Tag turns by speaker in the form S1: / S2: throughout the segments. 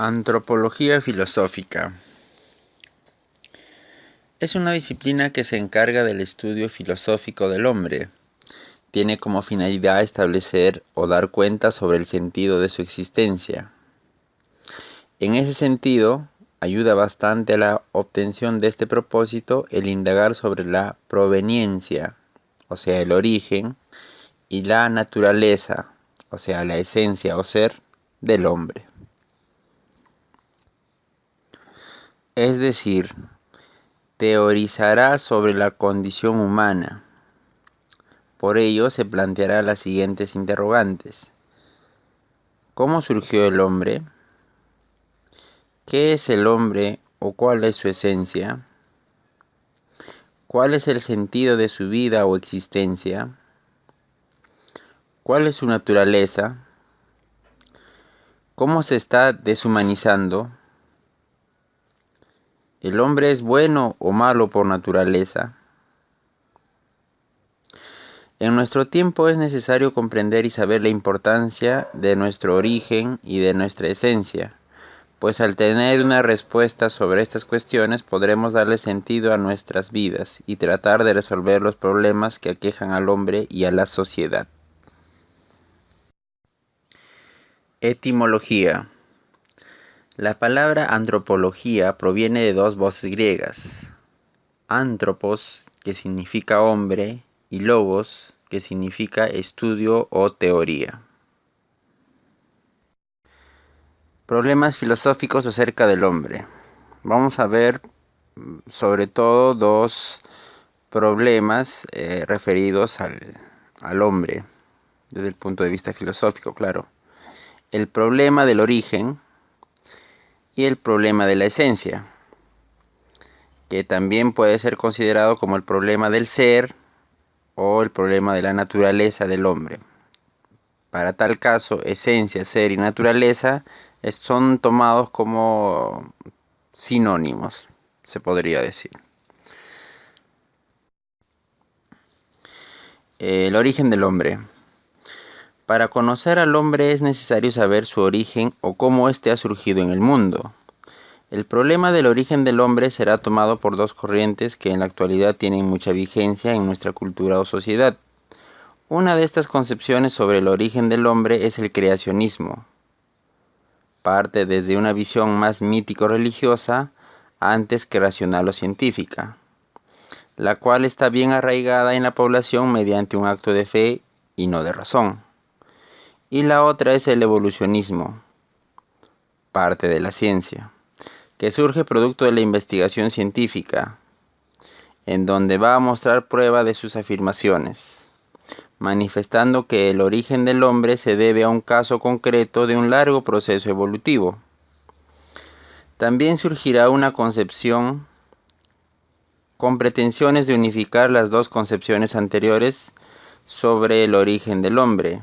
S1: Antropología filosófica. Es una disciplina que se encarga del estudio filosófico del hombre. Tiene como finalidad establecer o dar cuenta sobre el sentido de su existencia. En ese sentido, ayuda bastante a la obtención de este propósito el indagar sobre la proveniencia, o sea, el origen, y la naturaleza, o sea, la esencia o ser del hombre. Es decir, teorizará sobre la condición humana. Por ello se planteará las siguientes interrogantes. ¿Cómo surgió el hombre? ¿Qué es el hombre o cuál es su esencia? ¿Cuál es el sentido de su vida o existencia? ¿Cuál es su naturaleza? ¿Cómo se está deshumanizando? ¿El hombre es bueno o malo por naturaleza? En nuestro tiempo es necesario comprender y saber la importancia de nuestro origen y de nuestra esencia, pues al tener una respuesta sobre estas cuestiones podremos darle sentido a nuestras vidas y tratar de resolver los problemas que aquejan al hombre y a la sociedad. Etimología. La palabra antropología proviene de dos voces griegas: antropos, que significa hombre, y logos, que significa estudio o teoría. Problemas filosóficos acerca del hombre. Vamos a ver sobre todo dos problemas referidos al hombre, desde el punto de vista filosófico, claro. El problema del origen y el problema de la esencia, que también puede ser considerado como el problema del ser o el problema de la naturaleza del hombre. Para tal caso, esencia, ser y naturaleza son tomados como sinónimos, se podría decir. El origen del hombre. Para conocer al hombre es necesario saber su origen o cómo éste ha surgido en el mundo. El problema del origen del hombre será tomado por dos corrientes que en la actualidad tienen mucha vigencia en nuestra cultura o sociedad. Una de estas concepciones sobre el origen del hombre es el creacionismo. Parte desde una visión más mítico-religiosa antes que racional o científica, la cual está bien arraigada en la población mediante un acto de fe y no de razón. Y la otra es el evolucionismo, parte de la ciencia, que surge producto de la investigación científica, en donde va a mostrar prueba de sus afirmaciones, manifestando que el origen del hombre se debe a un caso concreto de un largo proceso evolutivo. También surgirá una concepción con pretensiones de unificar las dos concepciones anteriores sobre el origen del hombre.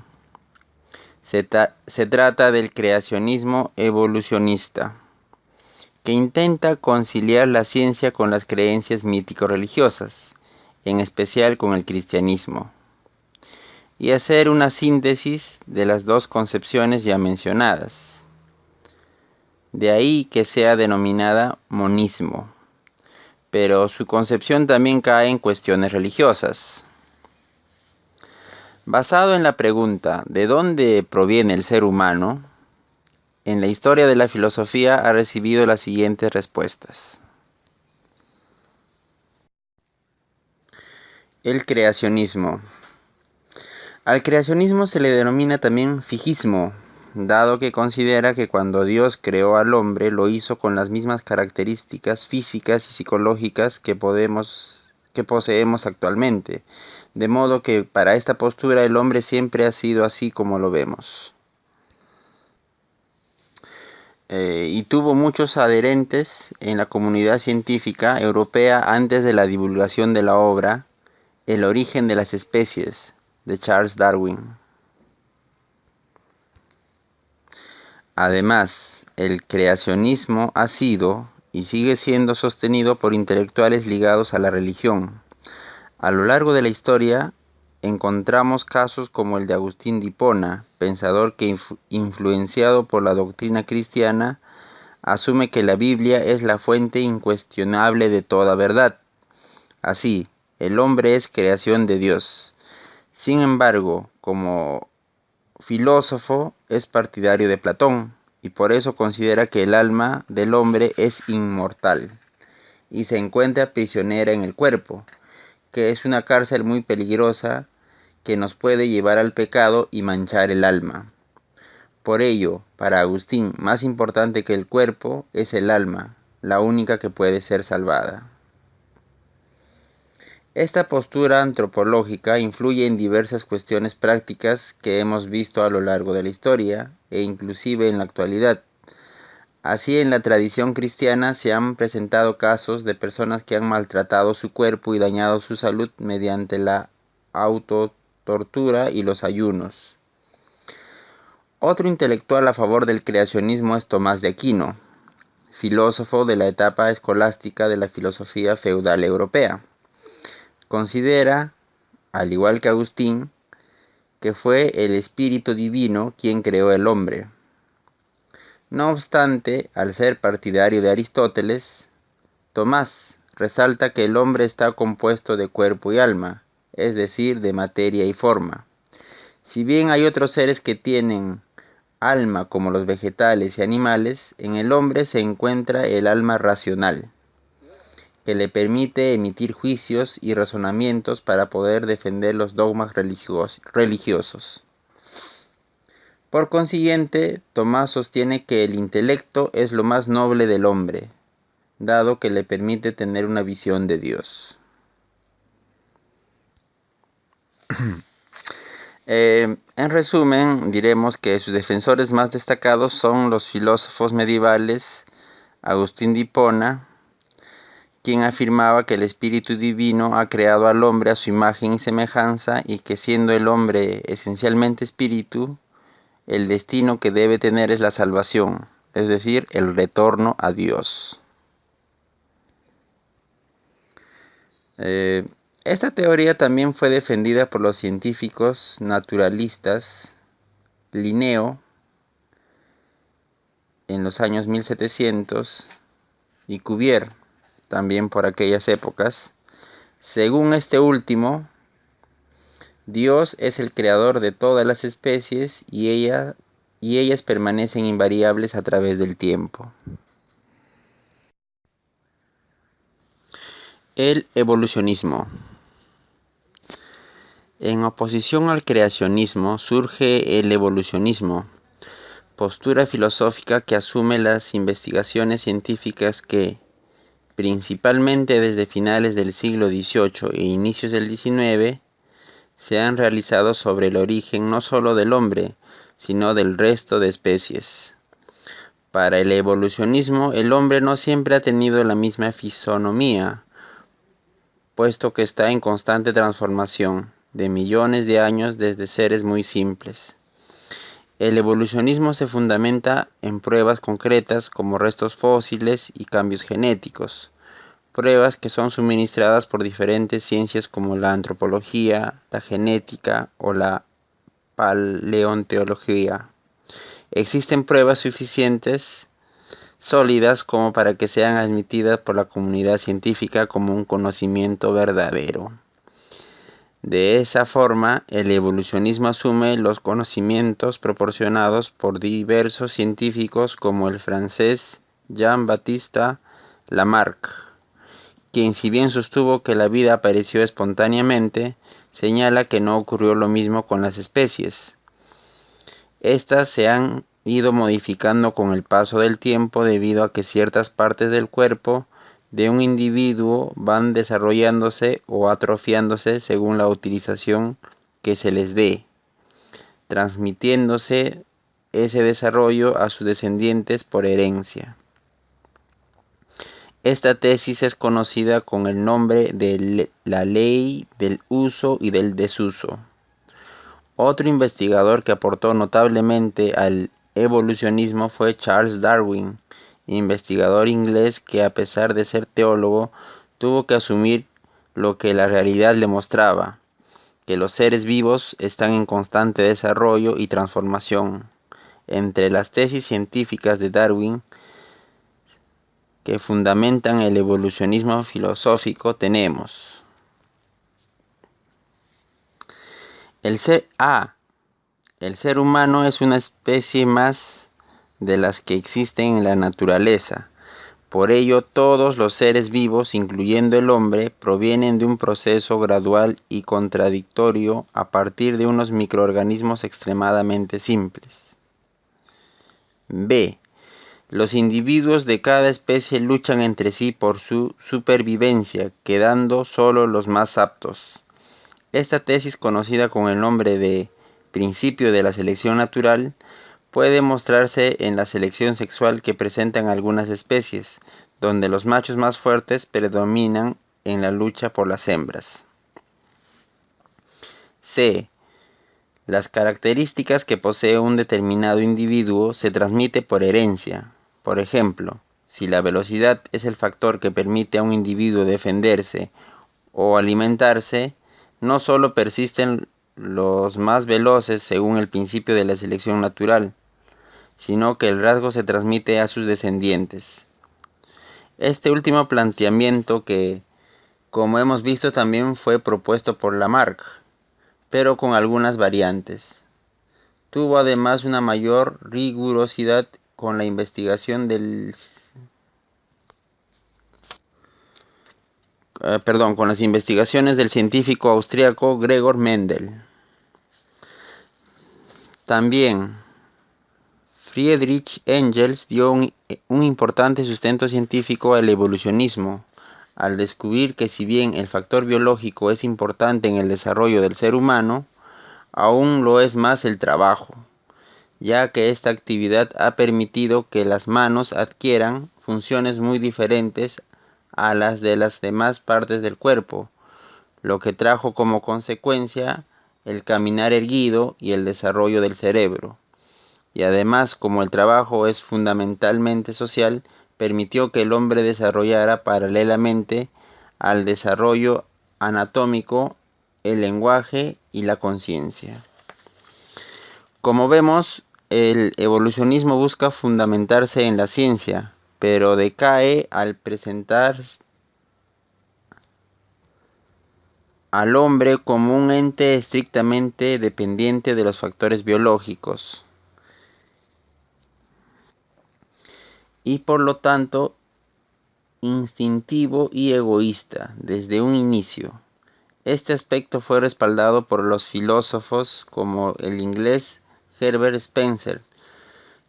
S1: Se trata del creacionismo evolucionista, que intenta conciliar la ciencia con las creencias mítico-religiosas, en especial con el cristianismo, y hacer una síntesis de las dos concepciones ya mencionadas. De ahí que sea denominada monismo, pero su concepción también cae en cuestiones religiosas. Basado en la pregunta ¿de dónde proviene el ser humano?, en la historia de la filosofía ha recibido las siguientes respuestas. El creacionismo. Al creacionismo se le denomina también fijismo, dado que considera que cuando Dios creó al hombre lo hizo con las mismas características físicas y psicológicas que poseemos actualmente, de modo que para esta postura el hombre siempre ha sido así como lo vemos. Y tuvo muchos adherentes en la comunidad científica europea antes de la divulgación de la obra El origen de las especies, de Charles Darwin. Además, el creacionismo ha sido y sigue siendo sostenido por intelectuales ligados a la religión. A lo largo de la historia encontramos casos como el de Agustín de Hipona, pensador que influenciado por la doctrina cristiana asume que la Biblia es la fuente incuestionable de toda verdad. Así, el hombre es creación de Dios. Sin embargo, como filósofo es partidario de Platón y por eso considera que el alma del hombre es inmortal y se encuentra prisionera en el cuerpo, que es una cárcel muy peligrosa que nos puede llevar al pecado y manchar el alma. Por ello, para Agustín, más importante que el cuerpo es el alma, la única que puede ser salvada. Esta postura antropológica influye en diversas cuestiones prácticas que hemos visto a lo largo de la historia e inclusive en la actualidad. Así, en la tradición cristiana se han presentado casos de personas que han maltratado su cuerpo y dañado su salud mediante la autotortura y los ayunos. Otro intelectual a favor del creacionismo es Tomás de Aquino, filósofo de la etapa escolástica de la filosofía feudal europea. Considera, al igual que Agustín, que fue el Espíritu Divino quien creó el hombre. No obstante, al ser partidario de Aristóteles, Tomás resalta que el hombre está compuesto de cuerpo y alma, es decir, de materia y forma. Si bien hay otros seres que tienen alma como los vegetales y animales, en el hombre se encuentra el alma racional, que le permite emitir juicios y razonamientos para poder defender los dogmas religiosos. Por consiguiente, Tomás sostiene que el intelecto es lo más noble del hombre, dado que le permite tener una visión de Dios. En resumen, diremos que sus defensores más destacados son los filósofos medievales Agustín de Hipona, quien afirmaba que el Espíritu Divino ha creado al hombre a su imagen y semejanza y que siendo el hombre esencialmente espíritu, el destino que debe tener es la salvación, es decir, el retorno a Dios. Esta teoría también fue defendida por los científicos naturalistas Linneo en los años 1700 y Cuvier también por aquellas épocas. Según este último, Dios es el creador de todas las especies y ellas permanecen invariables a través del tiempo. El evolucionismo. En oposición al creacionismo surge el evolucionismo, postura filosófica que asume las investigaciones científicas que, principalmente desde finales del siglo XVIII e inicios del XIX, se han realizado sobre el origen no solo del hombre, sino del resto de especies. Para el evolucionismo, el hombre no siempre ha tenido la misma fisonomía, puesto que está en constante transformación de millones de años desde seres muy simples. El evolucionismo se fundamenta en pruebas concretas como restos fósiles y cambios genéticos, pruebas que son suministradas por diferentes ciencias como la antropología, la genética o la paleontología. Existen pruebas suficientes, sólidas como para que sean admitidas por la comunidad científica como un conocimiento verdadero. De esa forma, el evolucionismo asume los conocimientos proporcionados por diversos científicos como el francés Jean-Baptiste Lamarck, quien si bien sostuvo que la vida apareció espontáneamente, señala que no ocurrió lo mismo con las especies. Estas se han ido modificando con el paso del tiempo debido a que ciertas partes del cuerpo de un individuo van desarrollándose o atrofiándose según la utilización que se les dé, transmitiéndose ese desarrollo a sus descendientes por herencia. Esta tesis es conocida con el nombre de la ley del uso y del desuso. Otro investigador que aportó notablemente al evolucionismo fue Charles Darwin, investigador inglés que a pesar de ser teólogo, tuvo que asumir lo que la realidad le mostraba, que los seres vivos están en constante desarrollo y transformación. Entre las tesis científicas de Darwin que fundamentan el evolucionismo filosófico tenemos el ser humano es una especie más de las que existen en la naturaleza. Por ello, todos los seres vivos, incluyendo el hombre, provienen de un proceso gradual y contradictorio a partir de unos microorganismos extremadamente simples. B. Los individuos de cada especie luchan entre sí por su supervivencia, quedando solo los más aptos. Esta tesis, conocida con el nombre de principio de la selección natural, puede mostrarse en la selección sexual que presentan algunas especies, donde los machos más fuertes predominan en la lucha por las hembras. C. Las características que posee un determinado individuo se transmiten por herencia. Por ejemplo, si la velocidad es el factor que permite a un individuo defenderse o alimentarse, no solo persisten los más veloces según el principio de la selección natural, sino que el rasgo se transmite a sus descendientes. Este último planteamiento, que como hemos visto también fue propuesto por Lamarck, pero con algunas variantes, tuvo además una mayor rigurosidad con la investigación con las investigaciones del científico austríaco Gregor Mendel. También Friedrich Engels dio un importante sustento científico al evolucionismo, al descubrir que si bien el factor biológico es importante en el desarrollo del ser humano, aún lo es más el trabajo, ya que esta actividad ha permitido que las manos adquieran funciones muy diferentes a las de las demás partes del cuerpo, lo que trajo como consecuencia el caminar erguido y el desarrollo del cerebro. Y además, como el trabajo es fundamentalmente social, permitió que el hombre desarrollara paralelamente al desarrollo anatómico el lenguaje y la conciencia. Como vemos, el evolucionismo busca fundamentarse en la ciencia, pero decae al presentar al hombre como un ente estrictamente dependiente de los factores biológicos y por lo tanto instintivo y egoísta desde un inicio. Este aspecto fue respaldado por los filósofos como el inglés Herbert Spencer,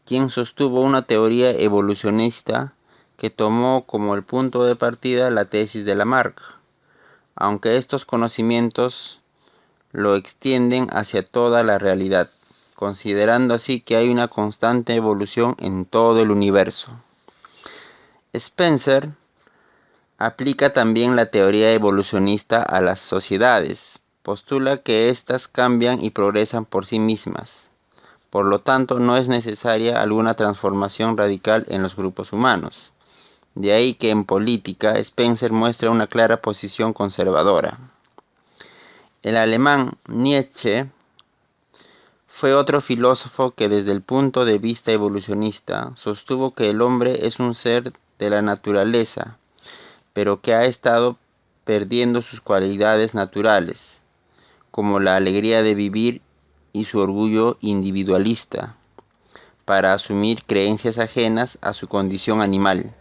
S1: quien sostuvo una teoría evolucionista que tomó como el punto de partida la tesis de Lamarck, aunque estos conocimientos lo extienden hacia toda la realidad, considerando así que hay una constante evolución en todo el universo. Spencer aplica también la teoría evolucionista a las sociedades. Postula que éstas cambian y progresan por sí mismas. Por lo tanto, no es necesaria alguna transformación radical en los grupos humanos. De ahí que en política Spencer muestra una clara posición conservadora. El alemán Nietzsche fue otro filósofo que desde el punto de vista evolucionista sostuvo que el hombre es un ser de la naturaleza, pero que ha estado perdiendo sus cualidades naturales, como la alegría de vivir y su orgullo individualista, para asumir creencias ajenas a su condición animal,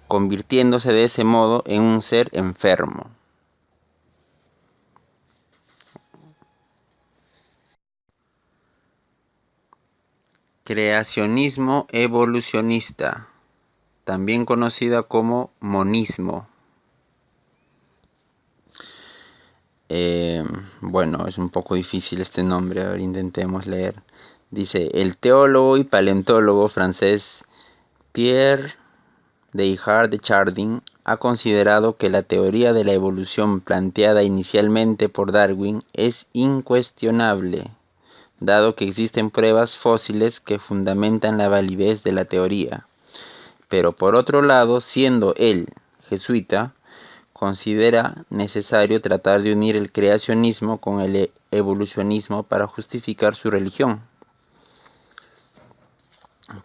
S1: convirtiéndose de ese modo en un ser enfermo. Creacionismo evolucionista, también conocida como monismo. Bueno, es un poco difícil este nombre, a ver, intentemos leer. Dice, el teólogo y paleontólogo francés Pierre Teilhard de Chardin ha considerado que la teoría de la evolución planteada inicialmente por Darwin es incuestionable, dado que existen pruebas fósiles que fundamentan la validez de la teoría. Pero por otro lado, siendo él jesuita, considera necesario tratar de unir el creacionismo con el evolucionismo para justificar su religión.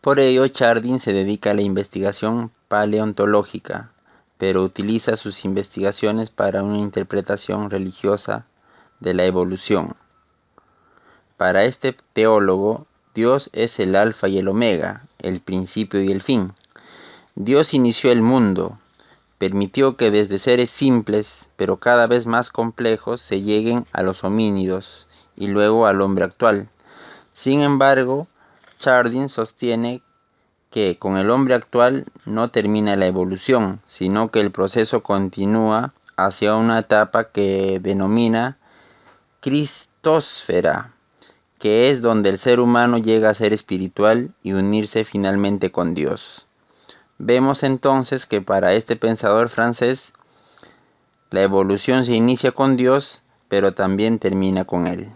S1: Por ello, Chardin se dedica a la investigación paleontológica, pero utiliza sus investigaciones para una interpretación religiosa de la evolución. Para este teólogo, Dios es el alfa y el omega, el principio y el fin. Dios inició el mundo, permitió que desde seres simples, pero cada vez más complejos, se lleguen a los homínidos y luego al hombre actual. Sin embargo, Chardin sostiene que con el hombre actual no termina la evolución, sino que el proceso continúa hacia una etapa que denomina Cristosfera, que es donde el ser humano llega a ser espiritual y unirse finalmente con Dios. Vemos entonces que para este pensador francés, la evolución se inicia con Dios, pero también termina con Él.